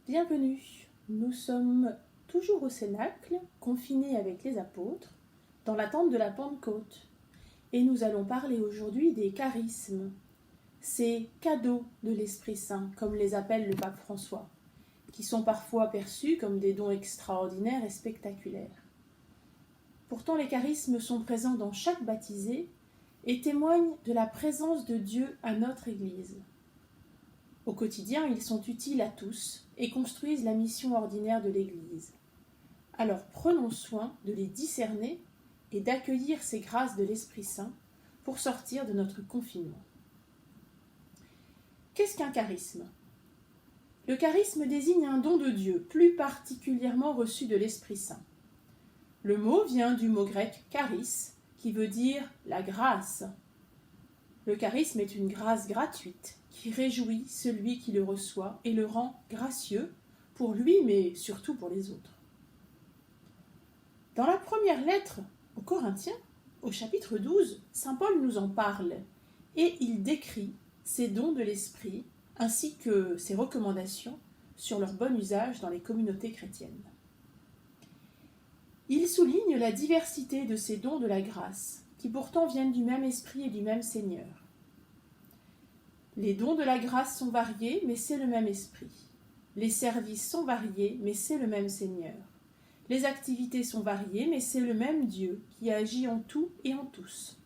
Bienvenue, nous sommes toujours au Cénacle, confinés avec les apôtres, dans l'attente de la Pentecôte. Et nous allons parler aujourd'hui des charismes, ces cadeaux de l'Esprit Saint, comme les appelle le pape François, qui sont parfois perçus comme des dons extraordinaires et spectaculaires. Pourtant, les charismes sont présents dans chaque baptisé et témoignent de la présence de Dieu à notre Église. Au quotidien, ils sont utiles à tous et construisent la mission ordinaire de l'Église. Alors prenons soin de les discerner et d'accueillir ces grâces de l'Esprit Saint pour sortir de notre confinement. Qu'est-ce qu'un charisme ? Le charisme désigne un don de Dieu, plus particulièrement reçu de l'Esprit Saint. Le mot vient du mot grec charis, qui veut dire la grâce. Le charisme est une grâce gratuite qui réjouit celui qui le reçoit et le rend gracieux pour lui, mais surtout pour les autres. Dans la première lettre aux Corinthiens, au chapitre 12, saint Paul nous en parle et il décrit ces dons de l'esprit ainsi que ses recommandations sur leur bon usage dans les communautés chrétiennes. Il souligne la diversité de ces dons de la grâce, qui pourtant viennent du même esprit et du même Seigneur. Les dons de la grâce sont variés, mais c'est le même esprit. Les services sont variés, mais c'est le même Seigneur. Les activités sont variées, mais c'est le même Dieu qui agit en tout et en tous.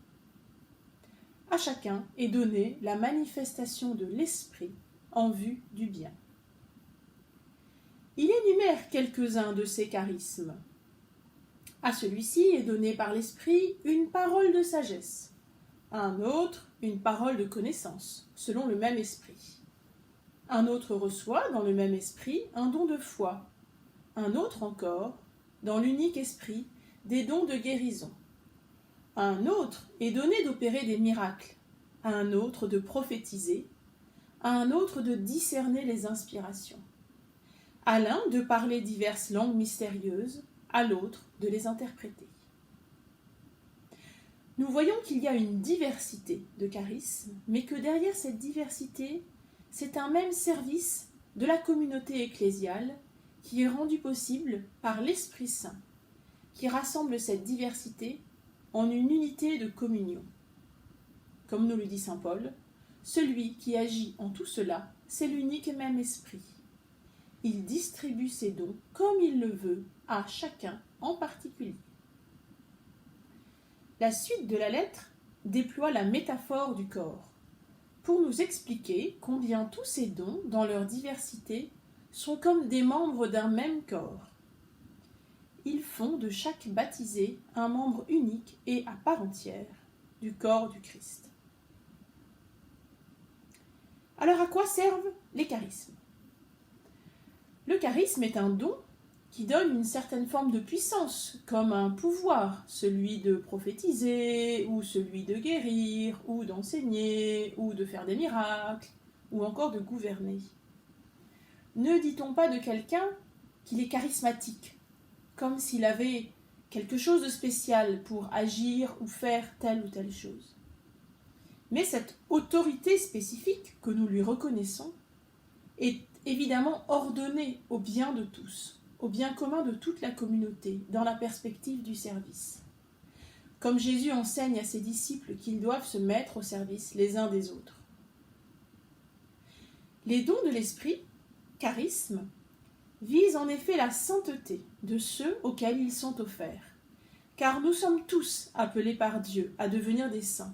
À chacun est donnée la manifestation de l'esprit en vue du bien. Il énumère quelques-uns de ces charismes. À celui-ci est donnée par l'esprit une parole de sagesse, à un autre une parole de connaissance, selon le même esprit. Un autre reçoit, dans le même esprit, un don de foi. Un autre encore, dans l'unique esprit, des dons de guérison. À un autre est donné d'opérer des miracles, à un autre de prophétiser, à un autre de discerner les inspirations, à l'un de parler diverses langues mystérieuses, à l'autre de les interpréter. Nous voyons qu'il y a une diversité de charismes, mais que derrière cette diversité, c'est un même service de la communauté ecclésiale qui est rendu possible par l'Esprit Saint, qui rassemble cette diversité en une unité de communion. Comme nous le dit saint Paul, celui qui agit en tout cela, c'est l'unique et même esprit. Il distribue ses dons comme il le veut à chacun en particulier. La suite de la lettre déploie la métaphore du corps pour nous expliquer combien tous ces dons, dans leur diversité, sont comme des membres d'un même corps. Ils font de chaque baptisé un membre unique et à part entière du corps du Christ. Alors à quoi servent les charismes ? Le charisme est un don qui donne une certaine forme de puissance, comme un pouvoir, celui de prophétiser, ou celui de guérir, ou d'enseigner, ou de faire des miracles, ou encore de gouverner. Ne dit-on pas de quelqu'un qu'il est charismatique, comme s'il avait quelque chose de spécial pour agir ou faire telle ou telle chose. Mais cette autorité spécifique que nous lui reconnaissons est évidemment ordonnée au bien de tous, au bien commun de toute la communauté, dans la perspective du service. Comme Jésus enseigne à ses disciples qu'ils doivent se mettre au service les uns des autres. Les dons de l'esprit, charisme, visent en effet la sainteté de ceux auxquels ils sont offerts, car nous sommes tous appelés par Dieu à devenir des saints.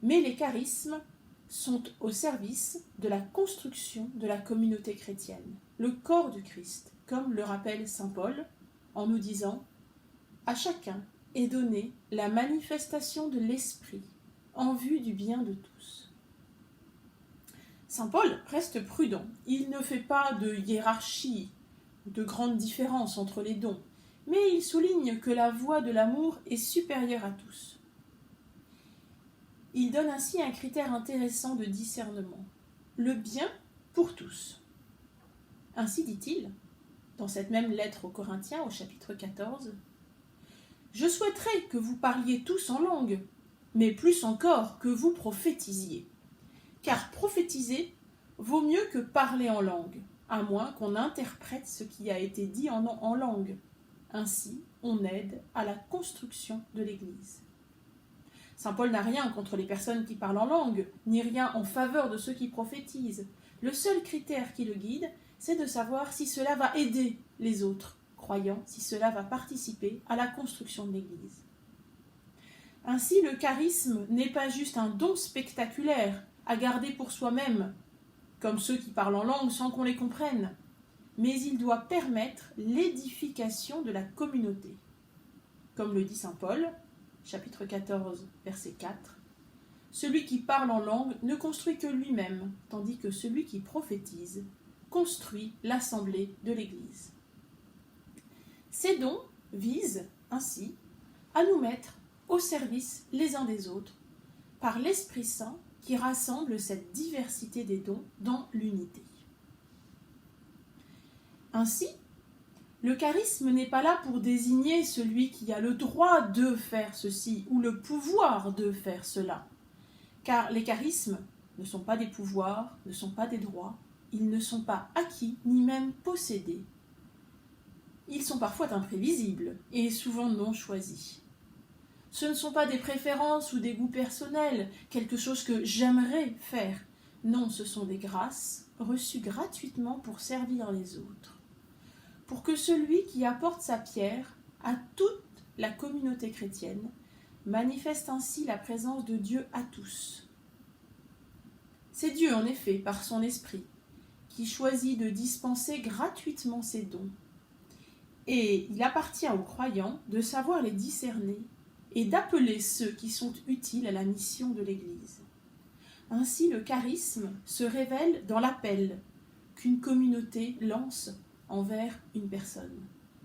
Mais les charismes sont au service de la construction de la communauté chrétienne, le corps du Christ, comme le rappelle saint Paul en nous disant « À chacun est donnée la manifestation de l'esprit en vue du bien de tous ». Saint Paul reste prudent, il ne fait pas de hiérarchie, de grande différence entre les dons, mais il souligne que la voie de l'amour est supérieure à tous. Il donne ainsi un critère intéressant de discernement, le bien pour tous. Ainsi dit-il, dans cette même lettre aux Corinthiens, au chapitre 14, « Je souhaiterais que vous parliez tous en langue, mais plus encore que vous prophétisiez. Car prophétiser vaut mieux que parler en langue, à moins qu'on interprète ce qui a été dit en langue. Ainsi, on aide à la construction de l'Église. Saint Paul n'a rien contre les personnes qui parlent en langue, ni rien en faveur de ceux qui prophétisent. Le seul critère qui le guide, c'est de savoir si cela va aider les autres croyants, si cela va participer à la construction de l'Église. Ainsi, le charisme n'est pas juste un don spectaculaire à garder pour soi-même, comme ceux qui parlent en langue sans qu'on les comprenne, mais il doit permettre l'édification de la communauté. Comme le dit saint Paul, chapitre 14, verset 4, « Celui qui parle en langue ne construit que lui-même, tandis que celui qui prophétise construit l'assemblée de l'Église. » Ces dons visent ainsi à nous mettre au service les uns des autres par l'Esprit Saint qui rassemble cette diversité des dons dans l'unité. Ainsi, le charisme n'est pas là pour désigner celui qui a le droit de faire ceci ou le pouvoir de faire cela, car les charismes ne sont pas des pouvoirs, ne sont pas des droits, ils ne sont pas acquis ni même possédés. Ils sont parfois imprévisibles et souvent non choisis. Ce ne sont pas des préférences ou des goûts personnels, quelque chose que j'aimerais faire. Non, ce sont des grâces reçues gratuitement pour servir les autres. Pour que celui qui apporte sa pierre à toute la communauté chrétienne manifeste ainsi la présence de Dieu à tous. C'est Dieu, en effet, par son esprit, qui choisit de dispenser gratuitement ses dons. Et il appartient aux croyants de savoir les discerner et d'appeler ceux qui sont utiles à la mission de l'Église. Ainsi, le charisme se révèle dans l'appel qu'une communauté lance envers une personne.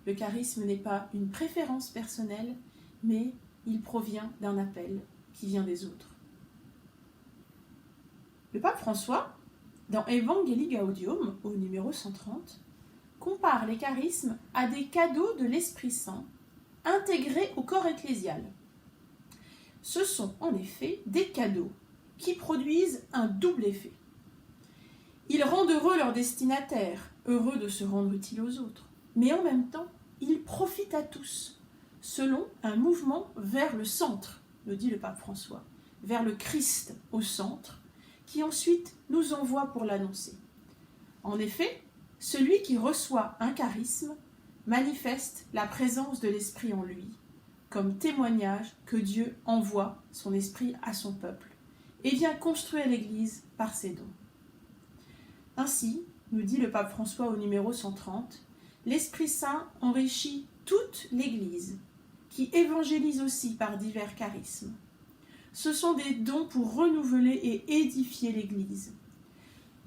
Le charisme n'est pas une préférence personnelle, mais il provient d'un appel qui vient des autres. Le pape François, dans Evangelii Gaudium, au numéro 130, compare les charismes à des cadeaux de l'Esprit Saint intégrés au corps ecclésial. Ce sont en effet des cadeaux qui produisent un double effet. Ils rendent heureux leurs destinataires, heureux de se rendre utile aux autres, mais en même temps, ils profitent à tous, selon un mouvement vers le centre, le dit le pape François, vers le Christ au centre, qui ensuite nous envoie pour l'annoncer. En effet, celui qui reçoit un charisme manifeste la présence de l'Esprit en lui, comme témoignage que Dieu envoie son Esprit à son peuple et vient construire l'Église par ses dons. Ainsi, nous dit le pape François au numéro 130, l'Esprit Saint enrichit toute l'Église, qui évangélise aussi par divers charismes. Ce sont des dons pour renouveler et édifier l'Église.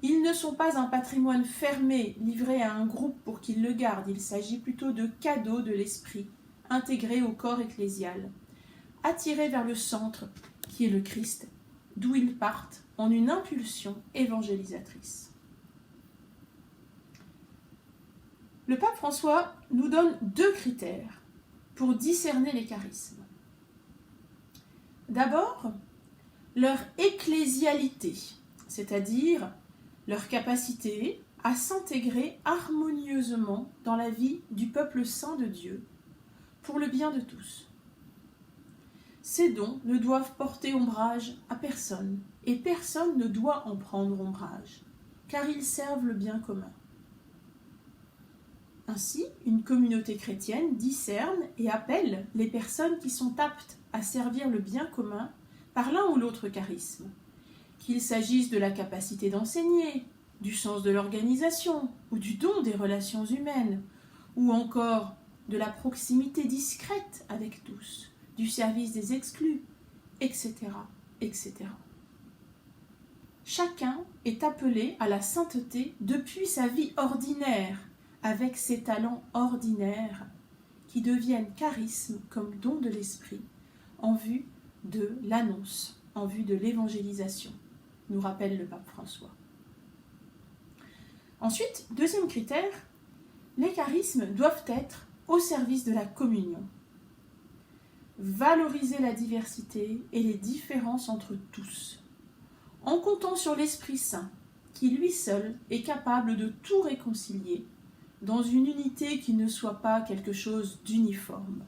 Ils ne sont pas un patrimoine fermé, livré à un groupe pour qu'il le garde. Il s'agit plutôt de cadeaux de l'Esprit, intégrés au corps ecclésial, attirés vers le centre, qui est le Christ, d'où ils partent en une impulsion évangélisatrice. Le pape François nous donne 2 critères pour discerner les charismes. D'abord, leur ecclésialité, c'est-à-dire leur capacité à s'intégrer harmonieusement dans la vie du peuple saint de Dieu, pour le bien de tous. Ces dons ne doivent porter ombrage à personne, et personne ne doit en prendre ombrage, car ils servent le bien commun. Ainsi, une communauté chrétienne discerne et appelle les personnes qui sont aptes à servir le bien commun par l'un ou l'autre charisme, qu'il s'agisse de la capacité d'enseigner, du sens de l'organisation ou du don des relations humaines, ou encore de la proximité discrète avec tous, du service des exclus, etc., etc. Chacun est appelé à la sainteté depuis sa vie ordinaire, avec ses talents ordinaires qui deviennent charismes comme don de l'esprit en vue de l'annonce, en vue de l'évangélisation, nous rappelle le pape François. Ensuite, 2e critère, les charismes doivent être au service de la communion. Valoriser la diversité et les différences entre tous, en comptant sur l'Esprit Saint qui lui seul est capable de tout réconcilier dans une unité qui ne soit pas quelque chose d'uniforme.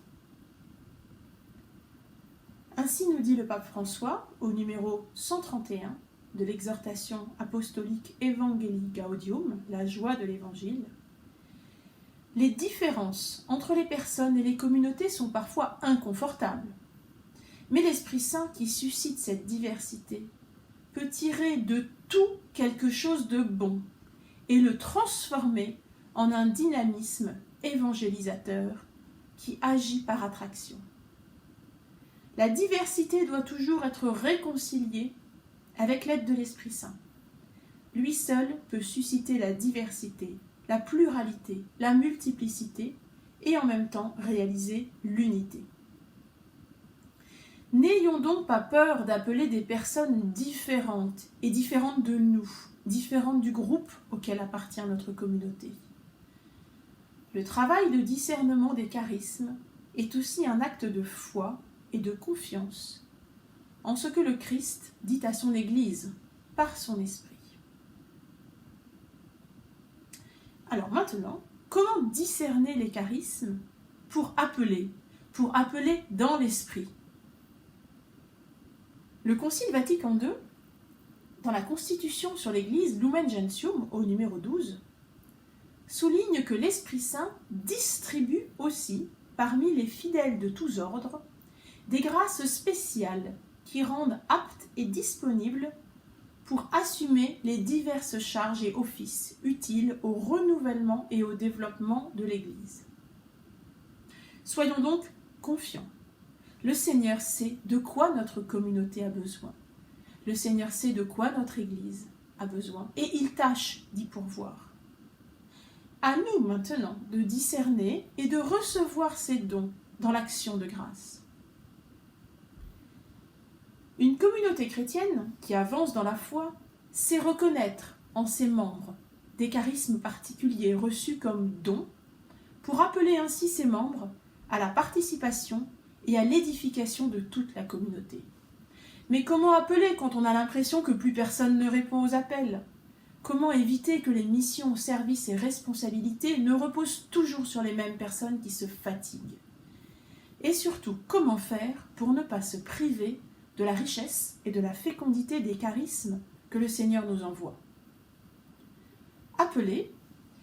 Ainsi nous dit le pape François au numéro 131 de l'exhortation apostolique Evangelii Gaudium, la joie de l'Évangile. Les différences entre les personnes et les communautés sont parfois inconfortables, mais l'Esprit Saint qui suscite cette diversité peut tirer de tout quelque chose de bon et le transformer en un dynamisme évangélisateur qui agit par attraction. La diversité doit toujours être réconciliée avec l'aide de l'Esprit Saint. Lui seul peut susciter la diversité, la pluralité, la multiplicité et en même temps réaliser l'unité. N'ayons donc pas peur d'appeler des personnes différentes et différentes de nous, différentes du groupe auquel appartient notre communauté. Le travail de discernement des charismes est aussi un acte de foi et de confiance en ce que le Christ dit à son Église par son Esprit. Alors maintenant, comment discerner les charismes pour appeler dans l'Esprit? Le Concile Vatican II, dans la Constitution sur l'Église Lumen Gentium, au numéro 12, souligne que l'Esprit Saint distribue aussi, parmi les fidèles de tous ordres, des grâces spéciales qui rendent aptes et disponibles pour assumer les diverses charges et offices utiles au renouvellement et au développement de l'Église. Soyons donc confiants. Le Seigneur sait de quoi notre communauté a besoin. Le Seigneur sait de quoi notre Église a besoin et il tâche d'y pourvoir. À nous maintenant de discerner et de recevoir ces dons dans l'action de grâce. Une communauté chrétienne qui avance dans la foi sait reconnaître en ses membres des charismes particuliers reçus comme dons pour appeler ainsi ses membres à la participation et à l'édification de toute la communauté. Mais comment appeler quand on a l'impression que plus personne ne répond aux appels? Comment éviter que les missions, services et responsabilités ne reposent toujours sur les mêmes personnes qui se fatiguent? Et surtout, comment faire pour ne pas se priver de la richesse et de la fécondité des charismes que le Seigneur nous envoie? Appeler,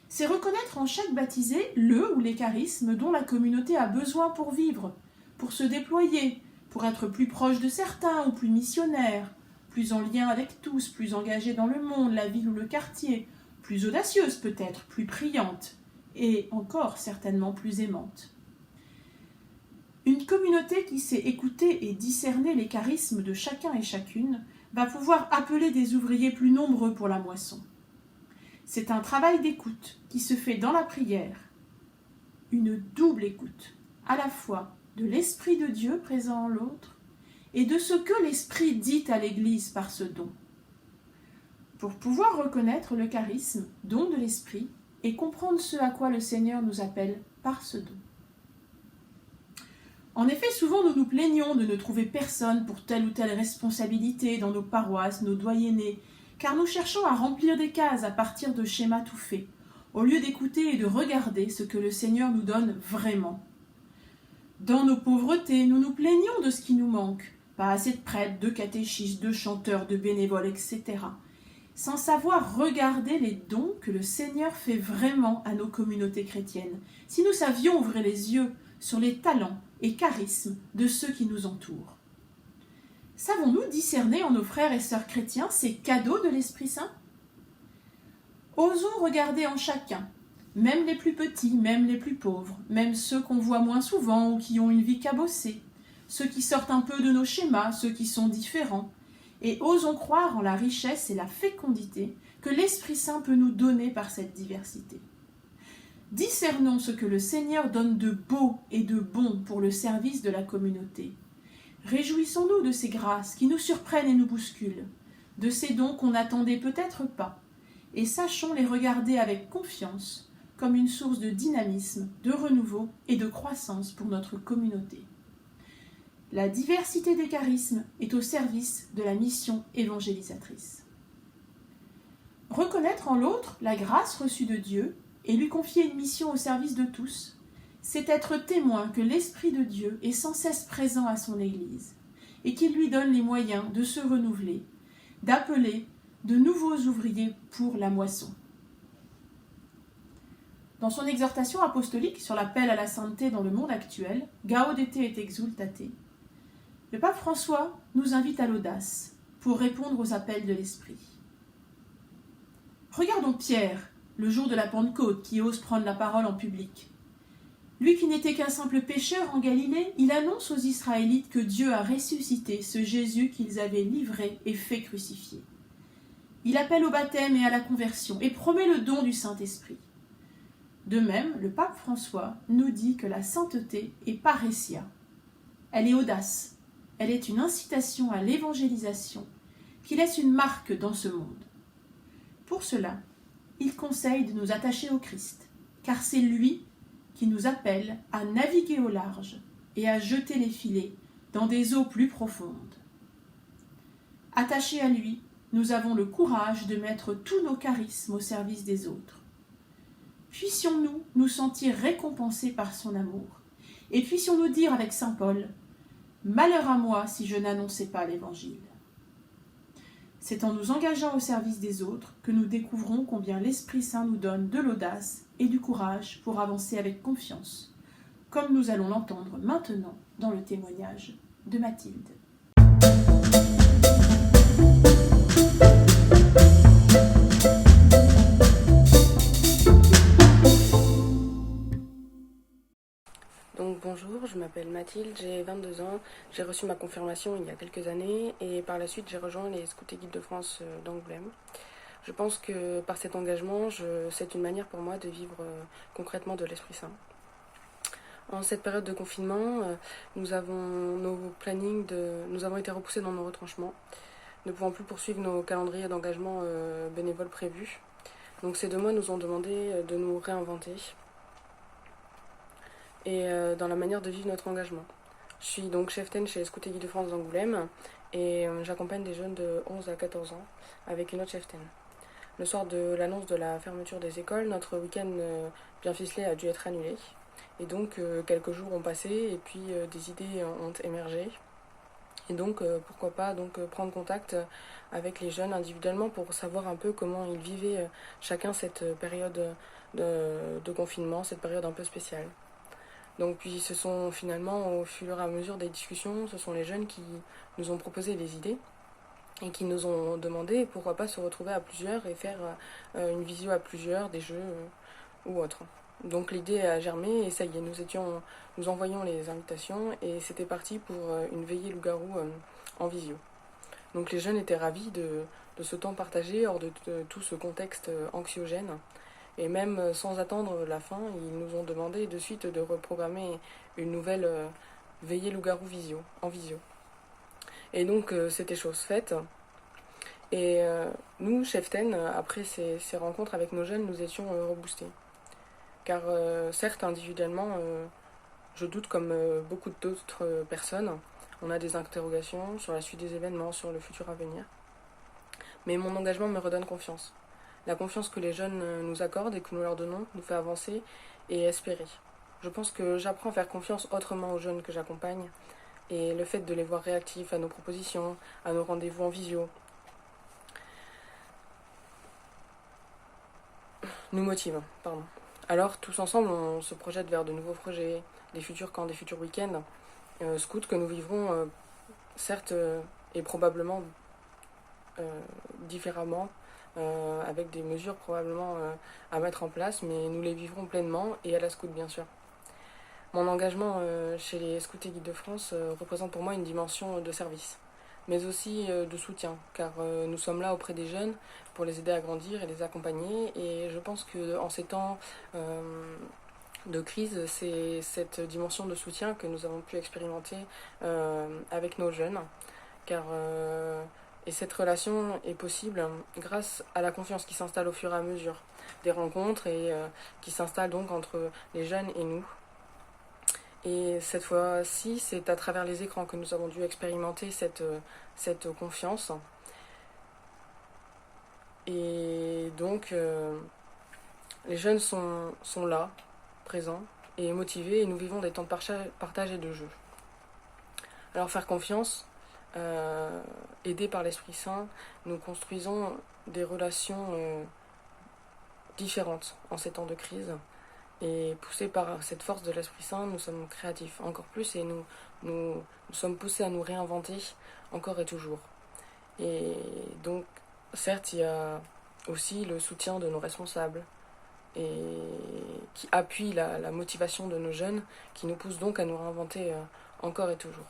c'est reconnaître en chaque baptisé le ou les charismes dont la communauté a besoin pour vivre, pour se déployer, pour être plus proche de certains ou plus missionnaire, plus en lien avec tous, plus engagée dans le monde, la ville ou le quartier, plus audacieuse peut-être, plus priante, et encore certainement plus aimante. Une communauté qui sait écouter et discerner les charismes de chacun et chacune va pouvoir appeler des ouvriers plus nombreux pour la moisson. C'est un travail d'écoute qui se fait dans la prière, une double écoute, à la fois de l'Esprit de Dieu présent en l'autre et de ce que l'Esprit dit à l'Église par ce don. Pour pouvoir reconnaître le charisme, don de l'Esprit, et comprendre ce à quoi le Seigneur nous appelle par ce don. En effet, souvent nous nous plaignons de ne trouver personne pour telle ou telle responsabilité dans nos paroisses, nos doyennés, car nous cherchons à remplir des cases à partir de schémas tout faits, au lieu d'écouter et de regarder ce que le Seigneur nous donne vraiment. Dans nos pauvretés, nous nous plaignons de ce qui nous manque, pas assez de prêtres, de catéchistes, de chanteurs, de bénévoles, etc., sans savoir regarder les dons que le Seigneur fait vraiment à nos communautés chrétiennes, si nous savions ouvrir les yeux sur les talents et charismes de ceux qui nous entourent. Savons-nous discerner en nos frères et sœurs chrétiens ces cadeaux de l'Esprit Saint? Osons regarder en chacun, même les plus petits, même les plus pauvres, même ceux qu'on voit moins souvent ou qui ont une vie cabossée, ceux qui sortent un peu de nos schémas, ceux qui sont différents, et osons croire en la richesse et la fécondité que l'Esprit Saint peut nous donner par cette diversité. Discernons ce que le Seigneur donne de beau et de bon pour le service de la communauté. Réjouissons-nous de ces grâces qui nous surprennent et nous bousculent, de ces dons qu'on n'attendait peut-être pas, et sachons les regarder avec confiance comme une source de dynamisme, de renouveau et de croissance pour notre communauté. La diversité des charismes est au service de la mission évangélisatrice. Reconnaître en l'autre la grâce reçue de Dieu et lui confier une mission au service de tous, c'est être témoin que l'Esprit de Dieu est sans cesse présent à son Église et qu'il lui donne les moyens de se renouveler, d'appeler de nouveaux ouvriers pour la moisson. Dans son exhortation apostolique sur l'appel à la sainteté dans le monde actuel, Gaudete et exultate, le pape François nous invite à l'audace pour répondre aux appels de l'Esprit. Regardons Pierre, le jour de la Pentecôte, qui ose prendre la parole en public. Lui qui n'était qu'un simple pécheur en Galilée, il annonce aux Israélites que Dieu a ressuscité ce Jésus qu'ils avaient livré et fait crucifier. Il appelle au baptême et à la conversion et promet le don du Saint-Esprit. De même, le pape François nous dit que la sainteté est paressia. Elle est audace, elle est une incitation à l'évangélisation qui laisse une marque dans ce monde. Pour cela, il conseille de nous attacher au Christ, car c'est lui qui nous appelle à naviguer au large et à jeter les filets dans des eaux plus profondes. Attachés à lui, nous avons le courage de mettre tous nos charismes au service des autres. Puissions-nous nous sentir récompensés par son amour, et puissions-nous dire avec saint Paul « Malheur à moi si je n'annonçais pas l'Évangile ». C'est en nous engageant au service des autres que nous découvrons combien l'Esprit Saint nous donne de l'audace et du courage pour avancer avec confiance, comme nous allons l'entendre maintenant dans le témoignage de Mathilde. Donc bonjour, je m'appelle Mathilde, j'ai 22 ans, j'ai reçu ma confirmation il y a quelques années et par la suite j'ai rejoint les Scouts et Guides de France d'Angoulême. Je pense que par cet engagement, c'est une manière pour moi de vivre concrètement de l'Esprit Saint. En cette période de confinement, nous avons été repoussés dans nos retranchements, ne pouvant plus poursuivre nos calendriers d'engagement bénévoles prévus. Donc ces 2 mois nous ont demandé de nous réinventer et dans la manière de vivre notre engagement. Je suis donc cheftaine chez Scouts et Guides de France d'Angoulême et j'accompagne des jeunes de 11 à 14 ans avec une autre cheftaine. Le soir de l'annonce de la fermeture des écoles, notre week-end bien ficelé a dû être annulé. Et donc quelques jours ont passé et puis des idées ont émergé. Et donc pourquoi pas prendre contact avec les jeunes individuellement pour savoir un peu comment ils vivaient chacun cette période de confinement, cette période un peu spéciale. Donc puis ce sont finalement au fur et à mesure des discussions, ce sont les jeunes qui nous ont proposé des idées et qui nous ont demandé pourquoi pas se retrouver à plusieurs et faire une visio à plusieurs, des jeux ou autre. Donc l'idée a germé et ça y est, nous envoyons les invitations et c'était parti pour une veillée loup-garou en visio. Donc les jeunes étaient ravis de ce temps partagé hors de tout ce contexte anxiogène. Et même sans attendre la fin, ils nous ont demandé de suite de reprogrammer une nouvelle veillée loup-garou en visio. Et donc c'était chose faite. Et nous, cheftaines, après ces rencontres avec nos jeunes, nous étions reboostés. Car certes, individuellement, je doute comme beaucoup d'autres personnes. On a des interrogations sur la suite des événements, sur le futur à venir. Mais mon engagement me redonne confiance. La confiance que les jeunes nous accordent et que nous leur donnons nous fait avancer et espérer. Je pense que j'apprends à faire confiance autrement aux jeunes que j'accompagne et le fait de les voir réactifs à nos propositions, à nos rendez-vous en visio, nous motive. Alors tous ensemble on se projette vers de nouveaux projets, des futurs camps, des futurs week-ends scouts que nous vivrons certes et probablement différemment, avec des mesures probablement à mettre en place, mais nous les vivrons pleinement et à la scout bien sûr. Mon engagement chez les Scouts et Guides de France représente pour moi une dimension de service, mais aussi de soutien, car nous sommes là auprès des jeunes pour les aider à grandir et les accompagner, et je pense qu'en ces temps de crise, c'est cette dimension de soutien que nous avons pu expérimenter avec nos jeunes, car et cette relation est possible grâce à la confiance qui s'installe au fur et à mesure des rencontres et qui s'installe donc entre les jeunes et nous. Et cette fois-ci, c'est à travers les écrans que nous avons dû expérimenter cette confiance. Et donc, les jeunes sont là, présents et motivés, et nous vivons des temps de partage et de jeu. Alors faire confiance, aidés par l'Esprit Saint, nous construisons des relations différentes en ces temps de crise. Et poussés par cette force de l'Esprit Saint, nous sommes créatifs encore plus et nous sommes poussés à nous réinventer encore et toujours. Et donc, certes, il y a aussi le soutien de nos responsables et qui appuie la motivation de nos jeunes, qui nous pousse donc à nous réinventer encore et toujours.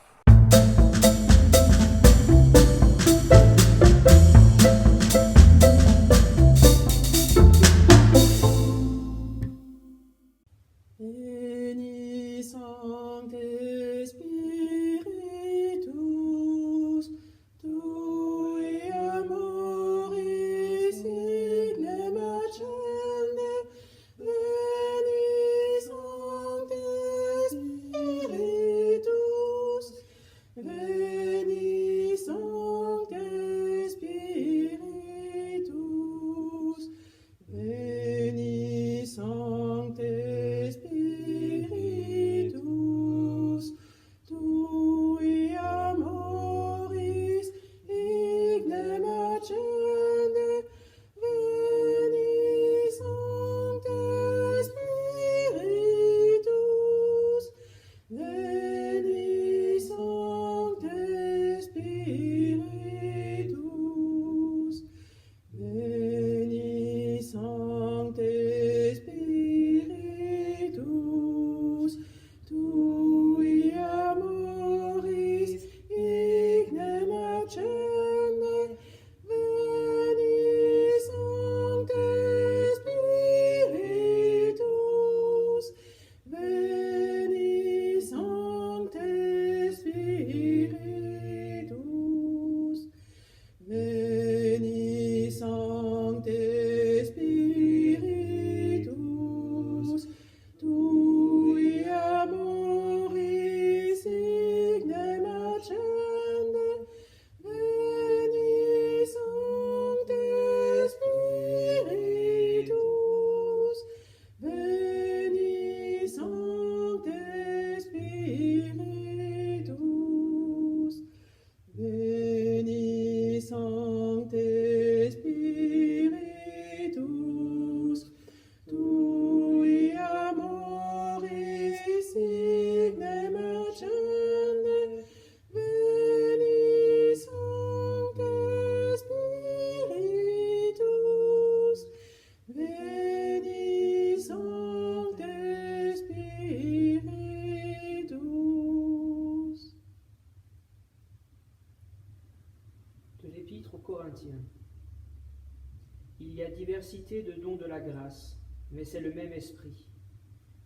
Il y a diversité de dons de la grâce, mais c'est le même Esprit.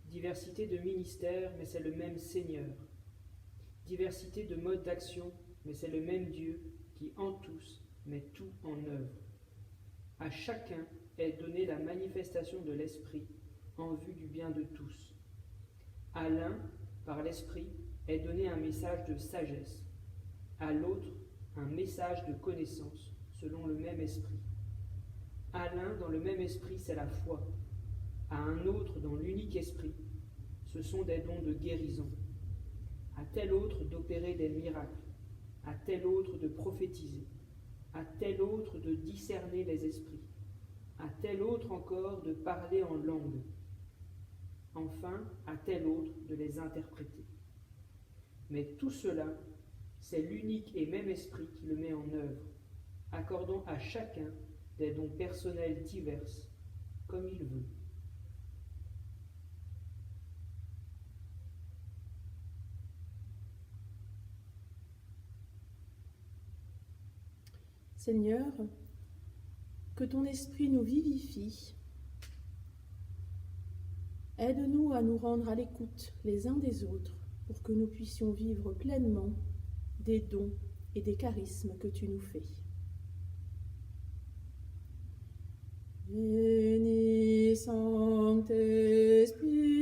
Diversité de ministères, mais c'est le même Seigneur. Diversité de modes d'action, mais c'est le même Dieu qui en tous met tout en œuvre. À chacun est donnée la manifestation de l'Esprit en vue du bien de tous. À l'un, par l'Esprit, est donné un message de sagesse, à l'autre, un message de connaissance, selon le même Esprit. À l'un, dans le même Esprit, c'est la foi. À un autre, dans l'unique Esprit, ce sont des dons de guérison. À tel autre, d'opérer des miracles. À tel autre, de prophétiser. À tel autre, de discerner les esprits. À tel autre encore, de parler en langue. Enfin, à tel autre, de les interpréter. Mais tout cela, c'est l'unique et même Esprit qui le met en œuvre, accordant à chacun des dons personnels divers, comme il veut. Seigneur, que ton esprit nous vivifie. Aide-nous à nous rendre à l'écoute les uns des autres pour que nous puissions vivre pleinement des dons et des charismes que tu nous fais. Veni Sancte Spiritus.